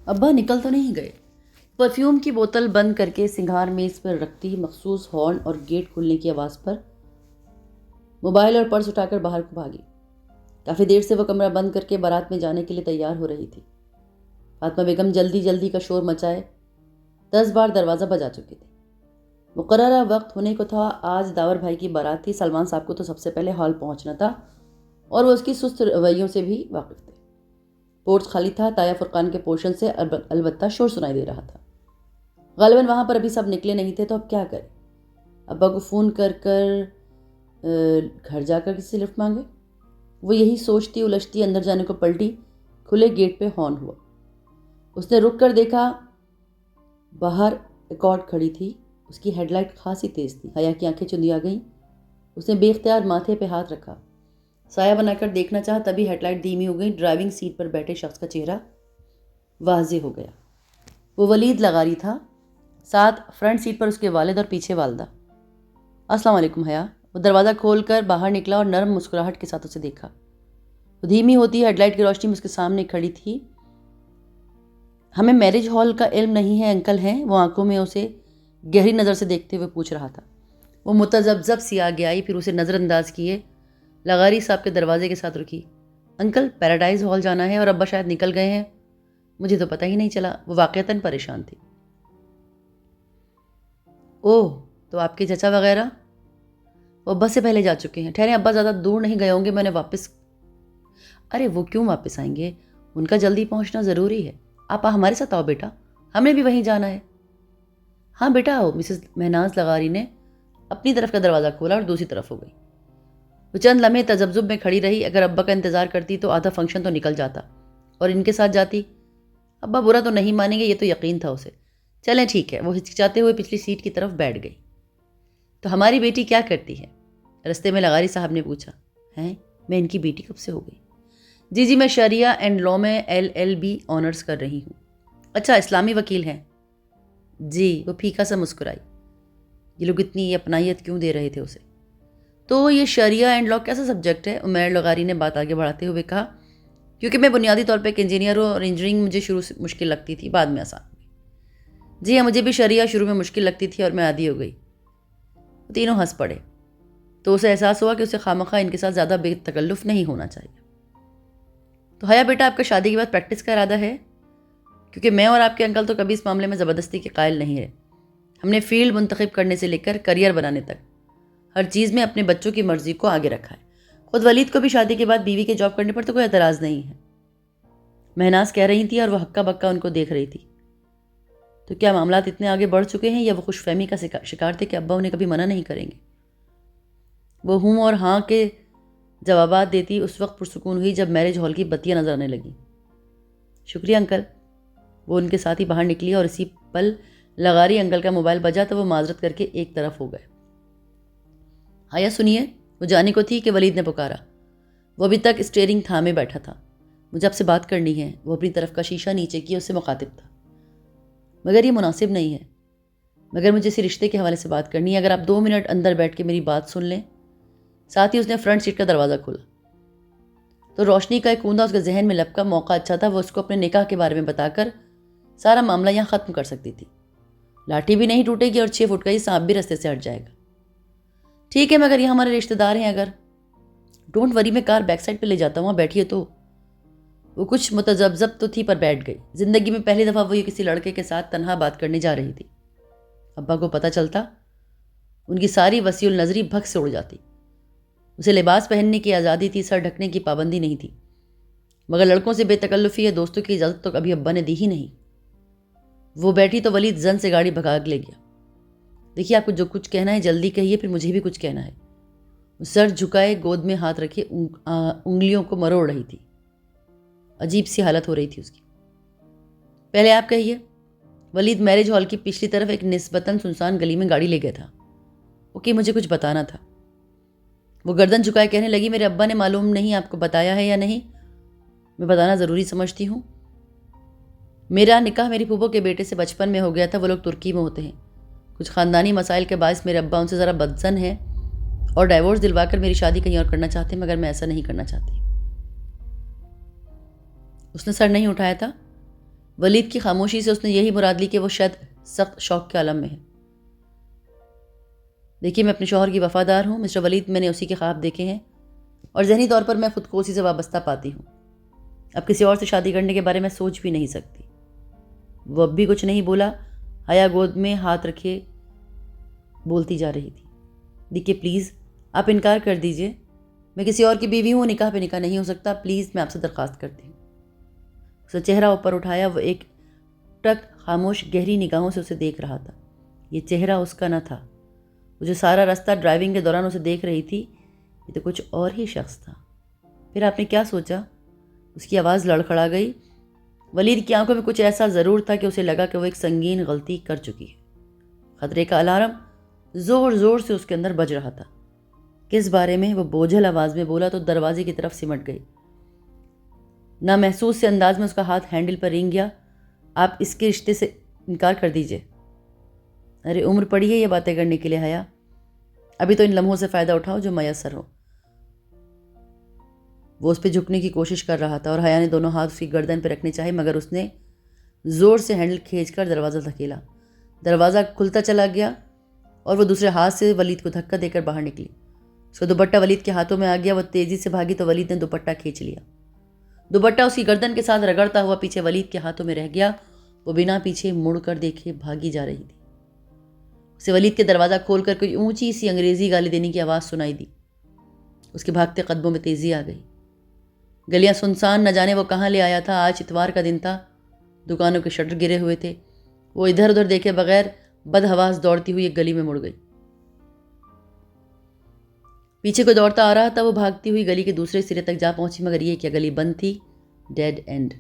ابا نکل تو نہیں گئے؟ پرفیوم کی بوتل بند کر کے سنگھار میز پر رکھتی مخصوص ہارن اور گیٹ کھلنے کی آواز پر موبائل اور پرس اٹھا کر باہر کو بھاگی۔ کافی دیر سے وہ کمرہ بند کر کے بارات میں جانے کے لیے تیار ہو رہی تھی۔ فاطمہ بیگم جلدی جلدی کا شور مچائے 10 بار دروازہ بجا چکے تھے۔ مقررہ وقت ہونے کو تھا۔ آج داور بھائی کی بارات تھی۔ سلمان صاحب کو تو سب سے پہلے ہال پہنچنا تھا اور وہ اس کی سست رویوں سے بھی واقف تھے۔ پورچ خالی تھا، تایا فرقان کے پورشن سے البتہ شور سنائی دے رہا تھا۔ غالباً وہاں پر ابھی سب نکلے نہیں تھے، تو اب کیا کرے؟ ابا کو فون کر گھر جا کر کسی سے لفٹ مانگے؟ وہ یہی سوچتی الجھتی اندر جانے کو پلٹی۔ کھلے گیٹ پہ ہارن ہوا۔ اس نے رک کر دیکھا، باہر ایکارڈ کھڑی تھی۔ اس کی ہیڈ لائٹ خاصی تیز تھی۔ حیا کی آنکھیں چندی آ گئیں۔ اس نے بے اختیار ماتھے پہ ہاتھ رکھا، سایہ بنا کر دیکھنا چاہا، تبھی ہیڈ لائٹ دھیمی ہو گئی۔ ڈرائیونگ سیٹ پر بیٹھے شخص کا چہرہ واضح ہو گیا۔ وہ ولید لغاری تھا، ساتھ فرنٹ سیٹ پر اس کے والد اور پیچھے والدہ۔ السلام علیکم حیا۔ وہ دروازہ کھول کر باہر نکلا اور نرم مسکراہٹ کے ساتھ اسے دیکھا۔ وہ دھیمی ہوتی ہیڈ لائٹ کی روشنی میں اس کے سامنے کھڑی تھی۔ ہمیں میرج ہال کا علم نہیں ہے انکل ہیں؟ وہ آنکھوں میں اسے گہری نظر سے دیکھتے ہوئے پوچھ رہا تھا۔ وہ متذبذب سی آگے آئی، پھر اسے نظر انداز کیے لغاری صاحب کے دروازے کے ساتھ رکی۔ انکل پیراڈائز ہال جانا ہے اور ابا شاید نکل گئے ہیں، مجھے تو پتہ ہی نہیں چلا۔ وہ واقعتاً پریشان تھی۔ اوہ، تو آپ کے چچا وغیرہ؟ وہ ابا سے پہلے جا چکے ہیں۔ ٹھہریں، ابا زیادہ دور نہیں گئے ہوں گے، میں نے واپس۔ ارے وہ کیوں واپس آئیں گے؟ ان کا جلدی پہنچنا ضروری ہے۔ آپ ہمارے ساتھ آؤ بیٹا، ہمیں بھی وہیں جانا ہے۔ ہاں بیٹا آؤ۔ مسز مہناز لغاری نے اپنی طرف کا دروازہ کھولا اور دوسری طرف ہو گئی۔ وہ چند لمحے تذبذب میں کھڑی رہی۔ اگر ابا کا انتظار کرتی تو آدھا فنکشن تو نکل جاتا، اور ان کے ساتھ جاتی۔ ابا برا تو نہیں مانیں گے، یہ تو یقین تھا اسے۔ چلیں ٹھیک ہے۔ وہ ہچکچاتے ہوئے پچھلی سیٹ کی طرف بیٹھ گئی۔ تو ہماری بیٹی کیا کرتی ہے؟ رستے میں لغاری صاحب نے پوچھا۔ ہیں؟ میں ان کی بیٹی کب سے ہو گئی؟ جی میں شریعہ اینڈ لا میں LLB آنرز کر رہی ہوں۔ اچھا، اسلامی وکیل ہیں؟ جی۔ وہ پھیکا سا مسکرائی۔ یہ لوگ اتنی اپنائیت کیوں دے رہے تھے اسے؟ تو یہ شریعہ اینڈ لا کیسا سبجیکٹ ہے؟ عمیر لغاری نے بات آگے بڑھاتے ہوئے کہا۔ کیونکہ میں بنیادی طور پہ ایک انجینئر ہوں، اور انجینئرنگ مجھے شروع سے مشکل لگتی تھی، بعد میں آسان ہوئی۔ جی ہاں، مجھے بھی شریعہ شروع میں مشکل لگتی تھی اور میں عادی ہو گئی۔ وہ تینوں ہنس پڑے۔ تو اسے احساس ہوا کہ اسے خواہ ان کے ساتھ زیادہ بے تکلف نہیں ہونا چاہیے۔ تو حیا بیٹا، آپ کا شادی کے بعد پریکٹس کا ارادہ ہے؟ کیونکہ میں اور آپ کے انکل تو کبھی اس معاملے میں زبردستی کے قائل نہیں رہے۔ ہم نے فیلڈ منتخب کرنے سے لے کر کریئر بنانے تک ہر چیز میں اپنے بچوں کی مرضی کو آگے رکھا ہے۔ خود ولید کو بھی شادی کے بعد بیوی کے جاب کرنے پر تو کوئی اعتراض نہیں ہے۔ مہناز کہہ رہی تھی اور وہ ہکا بکا ان کو دیکھ رہی تھی۔ تو کیا معاملات اتنے آگے بڑھ چکے ہیں، یا وہ خوش فہمی کا شکار تھے کہ ابا انہیں کبھی منع نہیں کریں گے؟ وہ ہوں اور ہاں کے جوابات دیتی اس وقت پرسکون ہوئی جب میرج ہال کی بتیاں نظر آنے لگیں۔ شکریہ انکل۔ وہ ان کے ساتھ ہی باہر نکلی اور اسی پل لغاری انکل کا موبائل بجا تو وہ معذرت کر کے ایک طرف ہو گئے۔ حیا سنیے، وہ جانے کو تھی کہ ولید نے پکارا۔ وہ ابھی تک اسٹیئرنگ تھامے بیٹھا تھا۔ مجھے آپ سے بات کرنی ہے۔ وہ اپنی طرف کا شیشہ نیچے کیے اس سے مخاطب تھا۔ مگر یہ مناسب نہیں ہے، مگر مجھے اسی رشتے کے حوالے سے بات کرنی ہے۔ اگر آپ 2 منٹ اندر بیٹھ کے میری بات سن لیں۔ ساتھ ہی اس نے فرنٹ سیٹ کا دروازہ کھولا تو روشنی کا ایک کوندہ اس کے ذہن میں لپکا۔ موقع اچھا تھا، وہ اس کو اپنے نکاح کے بارے میں بتا کر سارا معاملہ یہاں ختم کر سکتی تھی۔ لاٹھی بھی نہیں ٹوٹے گی اور 6 فٹ کا ہی سانپ بھی رستے سے ہٹ جائے گا۔ ٹھیک ہے، مگر یہ ہمارے رشتہ دار ہیں۔ اگر ڈونٹ وری، میں کار بیک سائڈ پہ لے جاتا ہوں، وہاں بیٹھیے تو۔ وہ کچھ متذبذب تو تھی پر بیٹھ گئی۔ زندگی میں پہلی دفعہ وہ یہ کسی لڑکے کے ساتھ تنہا بات کرنے جا رہی تھی۔ ابا کو پتہ چلتا، ان کی ساری وسیع النظری بھگ سے اڑ جاتی۔ اسے لباس پہننے کی آزادی تھی، سر ڈھکنے کی پابندی نہیں تھی، مگر لڑکوں سے بے تکلفی یا دوستوں کی اجازت تو کبھی ابا نے دی ہی نہیں۔ وہ بیٹھی تو ولید زن سے گاڑی بھگا لے گیا۔ دیکھیے، آپ کو جو کچھ کہنا ہے جلدی کہیے، پھر مجھے بھی کچھ کہنا ہے۔ وہ سر جھکائے گود میں ہاتھ رکھے انگلیوں کو مروڑ رہی تھی۔ عجیب سی حالت ہو رہی تھی اس کی۔ پہلے آپ کہیے۔ ولید میرج ہال کی پچھلی طرف ایک نسبتاً سنسان گلی میں گاڑی لے گیا تھا۔ اوکے، مجھے کچھ بتانا تھا۔ وہ گردن جھکائے کہنے لگی، میرے ابا نے معلوم نہیں آپ کو بتایا ہے یا نہیں؟ میں بتانا ضروری سمجھتی ہوں۔ میرا نکاح میری پھوپھو کے بیٹے سے بچپن میں ہو گیا تھا۔ وہ لوگ ترکی میں ہوتے ہیں۔ کچھ خاندانی مسائل کے باعث میرے ابا ان سے ذرا بدظن ہیں اور ڈائیورس دلوا کر میری شادی کہیں اور کرنا چاہتے ہیں، مگر میں ایسا نہیں کرنا چاہتی۔ اس نے سر نہیں اٹھایا تھا۔ ولید کی خاموشی سے اس نے یہی مراد لی کہ وہ شاید سخت شوق کے عالم میں ہے۔ دیکھیے میں اپنے شوہر کی وفادار ہوں مسٹر ولید، میں نے اسی کے خواب دیکھے ہیں اور ذہنی طور پر میں خود کو اسی سے وابستہ پاتی ہوں۔ اب کسی اور سے شادی کرنے کے بارے میں سوچ بھی نہیں سکتی۔ وہ اب بھی کچھ نہیں بولا۔ حیا گود میں ہاتھ رکھے بولتی جا رہی تھی، دیکھیے پلیز آپ انکار کر دیجئے، میں کسی اور کی بیوی ہوں، نکاح پہ نکاح نہیں ہو سکتا، پلیز میں آپ سے درخواست کرتی ہوں۔ اس نے چہرہ اوپر اٹھایا، وہ ایک ٹک خاموش گہری نگاہوں سے اسے دیکھ رہا تھا۔ یہ چہرہ اس کا نہ تھا، وہ جو سارا راستہ ڈرائیونگ کے دوران اسے دیکھ رہی تھی، یہ تو کچھ اور ہی شخص تھا۔ پھر آپ نے کیا سوچا؟ اس کی آواز لڑکھڑا گئی۔ ولید کی آنکھوں میں کچھ ایسا ضرور تھا کہ اسے لگا کہ وہ ایک سنگین غلطی کر چکی ہے۔ خطرے کا الارم زور زور سے اس کے اندر بج رہا تھا۔ کس بارے میں؟ وہ بوجھل آواز میں بولا تو دروازے کی طرف سمٹ گئی۔ نامحسوس سے انداز میں اس کا ہاتھ ہینڈل پر رینگ گیا۔ آپ اس کے رشتے سے انکار کر دیجئے۔ ارے عمر پڑی ہے یہ باتیں کرنے کے لیے حیا، ابھی تو ان لمحوں سے فائدہ اٹھاؤ جو میسر ہو۔ وہ اس پہ جھکنے کی کوشش کر رہا تھا اور حیا نے دونوں ہاتھ اس کی گردن پہ رکھنے چاہے، مگر اس نے زور سے ہینڈل کھینچ کر دروازہ دھکیلا۔ دروازہ کھلتا چلا گیا اور وہ دوسرے ہاتھ سے ولید کو دھکا دے کر باہر نکلی۔ اس کا دوپٹہ ولید کے ہاتھوں میں آ گیا۔ وہ تیزی سے بھاگی تو ولید نے دوپٹہ کھینچ لیا۔ دوپٹہ اس کی گردن کے ساتھ رگڑتا ہوا پیچھے ولید کے ہاتھوں میں رہ گیا۔ وہ بنا پیچھے مڑ کر دیکھے بھاگی جا رہی تھی۔ اسے ولید کے دروازہ کھول کر کوئی اونچی سی انگریزی گالی دینے کی آواز سنائی دی۔ اس کے بھاگتے قدموں میں تیزی آ گئی۔ گلیاں سنسان، نہ جانے وہ کہاں لے آیا تھا۔ آج اتوار کا دن تھا، دکانوں کے شٹر گرے ہوئے تھے۔ وہ ادھر ادھر دیکھے بغیر بدحواس دوڑتی ہوئی ایک گلی میں مڑ گئی۔ پیچھے کو دوڑتا آ رہا تھا، وہ بھاگتی ہوئی گلی کے دوسرے سرے تک جا پہنچی، مگر یہ کیا گلی بند تھی، ڈیڈ اینڈ۔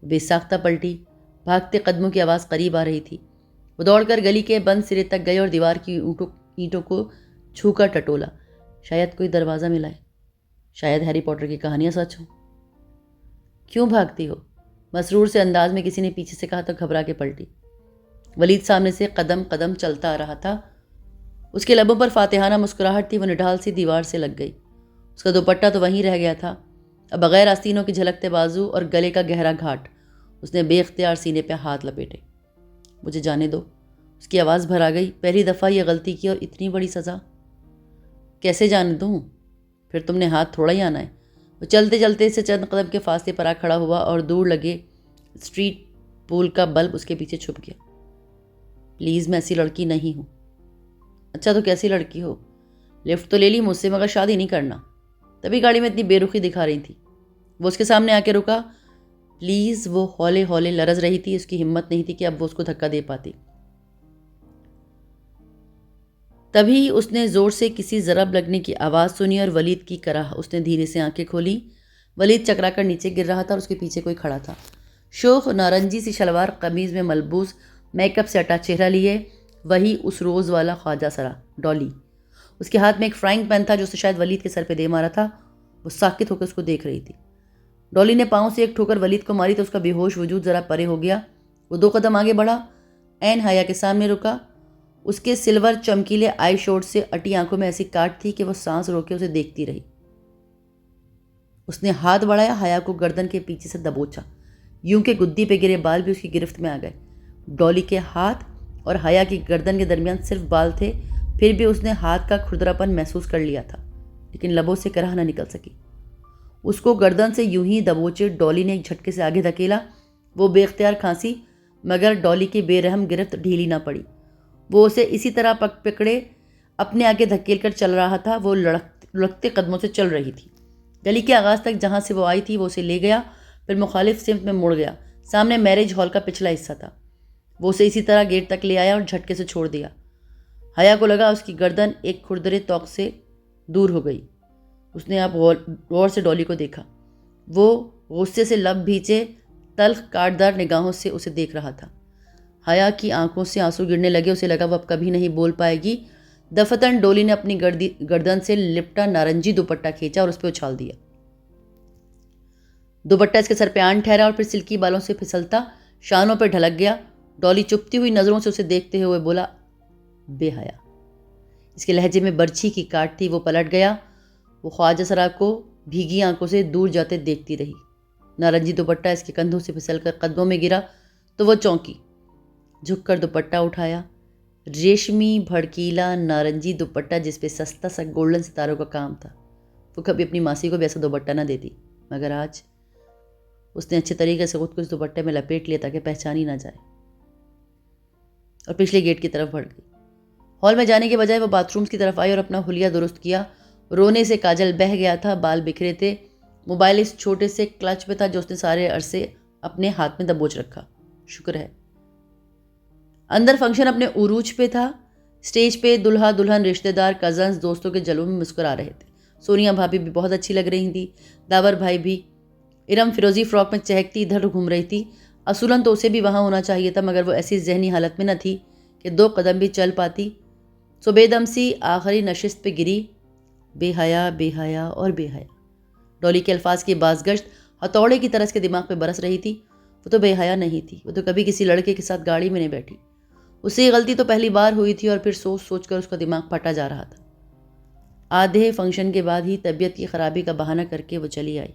بے ساختہ پلٹی، بھاگتے قدموں کی آواز قریب آ رہی تھی۔ وہ دوڑ کر گلی کے بند سرے تک گئے اور دیوار کی اینٹوں کو چھو کر ٹٹولا۔ شاید کوئی دروازہ ملا ہے، شاید ہیری پوٹر کی کہانیاں سچ ہوں۔ کیوں بھاگتی ہو؟ مسرور سے انداز میں کسی نے پیچھے سے کہا تو گھبرا کے پلٹی۔ ولید سامنے سے قدم قدم چلتا آ رہا تھا۔ اس کے لبوں پر فاتحانہ مسکراہٹ تھی۔ وہ نڈھال سی دیوار سے لگ گئی۔ اس کا دوپٹہ تو وہیں رہ گیا تھا، اب بغیر آستینوں کے جھلکتے بازو اور گلے کا گہرا گھاٹ۔ اس نے بے اختیار سینے پہ ہاتھ لپیٹے۔ مجھے جانے دو، اس کی آواز بھر آ گئی۔ پہلی دفعہ یہ غلطی کی اور اتنی بڑی سزا؟ کیسے جانے دوں؟ پھر تم نے ہاتھ تھوڑا ہی آنا ہے۔ وہ چلتے چلتے سے چند قدم کے فاصلے پر آ کھڑا ہوا اور دور لگے اسٹریٹ پول کا بلب اس کے پیچھے چھپ گیا۔ پلیز میں ایسی لڑکی نہیں ہوں۔ اچھا تو کیسی لڑکی ہو؟ لفٹ تو لے لی مجھ سے، مگر شادی نہیں کرنا۔ تبھی گاڑی میں اتنی بے رخی دکھا رہی تھی۔ وہ اس کے سامنے آ کے رکا۔ پلیز، وہ ہولے ہولے لرز رہی تھی۔ اس کی ہمت نہیں تھی کہ اب وہ اس کو دھکا دے پاتی۔ تبھی اس نے زور سے کسی ضرب لگنے کی آواز سنی اور ولید کی کرا۔ اس نے دھیرے سے آنکھیں کھولی۔ ولید چکرا کر نیچے گر رہا تھا اور اس کے پیچھے کوئی کھڑا تھا۔ شوخ نارنجی سی شلوار قمیض میں ملبوس، میک اپ سے اٹا چہرہ لیے، وہی اس روز والا خواجہ سرا ڈالی۔ اس کے ہاتھ میں ایک فرائنگ پین تھا جو اسے شاید ولید کے سر پہ دے مارا تھا۔ وہ ساکت ہو کر اس کو دیکھ رہی تھی۔ ڈالی نے پاؤں سے ایک ٹھوکر ولید کو ماری تو اس کا بے ہوش وجود ذرا پرے ہو گیا۔ وہ 2 قدم آگے بڑھا، عین حیا کے سامنے رکا۔ اس کے سلور چمکیلے آئی شوٹ سے اٹی آنکھوں میں ایسی کاٹ تھی کہ وہ سانس روکے اسے دیکھتی رہی۔ اس نے ہاتھ بڑھایا، حیا کو گردن کے پیچھے سے دبوچا، یوں کہ گدی پہ گرے بال بھی اس کی گرفت میں آ گئے۔ ڈالی کے ہاتھ اور حیا کی گردن کے درمیان صرف بال تھے، پھر بھی اس نے ہاتھ کا کھردراپن محسوس کر لیا تھا، لیکن لبوں سے کرہ نہ نکل سکی۔ اس کو گردن سے یوں ہی دبوچے ڈالی نے ایک جھٹکے سے آگے دھکیلا۔ وہ بے اختیار کھانسی، مگر ڈالی کی بے رحم گرفت ڈھیلی نہ پڑی۔ وہ اسے اسی طرح پکڑے اپنے آگے دھکیل کر چل رہا تھا۔ وہ لڑکتے قدموں سے چل رہی تھی۔ گلی کے آغاز تک جہاں سے وہ آئی تھی وہ اسے لے گیا، پھر مخالف سمت میں مڑ گیا۔ سامنے میرج ہال کا پچھلا حصہ تھا۔ وہ اسے اسی طرح گیٹ تک لے آیا اور جھٹکے سے چھوڑ دیا۔ حیا کو لگا اس کی گردن ایک کھردرے توق سے دور ہو گئی۔ اس نے اب غور سے ڈالی کو دیکھا۔ وہ غصے سے لب بھیچے تلخ کاٹدار نگاہوں سے اسے دیکھ رہا تھا۔ حیا کی آنکھوں سے آنسو گرنے لگے۔ اسے لگا وہ اب کبھی نہیں بول پائے گی۔ دفتن ڈولی نے اپنی گردن سے لپٹا نارنجی دوپٹہ کھینچا اور اس پہ اچھال دیا۔ دوپٹہ اس کے سر پہ آن ٹھہرا اور پھر سلکی بالوں سے پھسلتا شانوں پہ ڈھلک گیا۔ ڈالی چپتی ہوئی نظروں سے اسے دیکھتے ہوئے بولا، بے حیا۔ اس کے لہجے میں برچھی کی کاٹ تھی۔ وہ پلٹ گیا۔ وہ خواجہ سرا کو بھیگی آنکھوں سے دور جاتے دیکھتی رہی۔ نارنجی دوپٹہ اس کے کندھوں سے پھسل کر قدموں میں گرا تو وہ چونکی، جھک کر دوپٹہ اٹھایا۔ ریشمی بھڑکیلا نارنجی دوپٹہ جس پہ سستا سا گولڈن ستاروں کا کام تھا۔ وہ کبھی اپنی ماسی کو بھی ایسا دوپٹہ نہ دیتی، مگر آج اس نے اچھے طریقے سے خود کو اس دوپٹے میں لپیٹ لیا تاکہ پہچانی نہ جائے، اور پچھلے گیٹ کی طرف بڑھ گئی۔ ہال میں جانے کے بجائے وہ باتھ رومز کی طرف آئی اور اپنا حلیہ درست کیا۔ رونے سے کاجل بہہ گیا تھا، بال بکھرے تھے، موبائل اس چھوٹے سے کلچ میں تھا جو اس نے سارے عرصے اپنے ہاتھ میں دبوچ رکھا۔ شکر ہے اندر فنکشن اپنے عروج پہ تھا۔ اسٹیج پہ دلہا دلہن، رشتہ دار، کزنز، دوستوں کے جلووں میں مسکرا رہے تھے۔ سونیا بھابھی بھی بہت اچھی لگ رہی تھی، داور بھائی بھی۔ ارم فیروزی فراک میں چہکتی ادھر گھوم رہی تھی۔ اصولاً تو اسے بھی وہاں ہونا چاہیے تھا، مگر وہ ایسی ذہنی حالت میں نہ تھی کہ 2 قدم بھی چل پاتی۔ سو بے دم سی آخری نشست پہ گری، بے حیا بے حیا اور بے حیا۔ ڈولی کے الفاظ کی بازگشت ہتھوڑے کی طرح اس کے دماغ پہ برس رہی تھی۔ وہ تو بے حیا نہیں تھی، وہ تو کبھی کسی لڑکے کے ساتھ گاڑی میں نہیں بیٹھی۔ اس سے یہ غلطی تو پہلی بار ہوئی تھی، اور پھر سوچ سوچ کر اس کا دماغ پھٹا جا رہا تھا۔ آدھے فنکشن کے بعد ہی طبیعت کی خرابی کا بہانہ کر کے وہ چلی آئی۔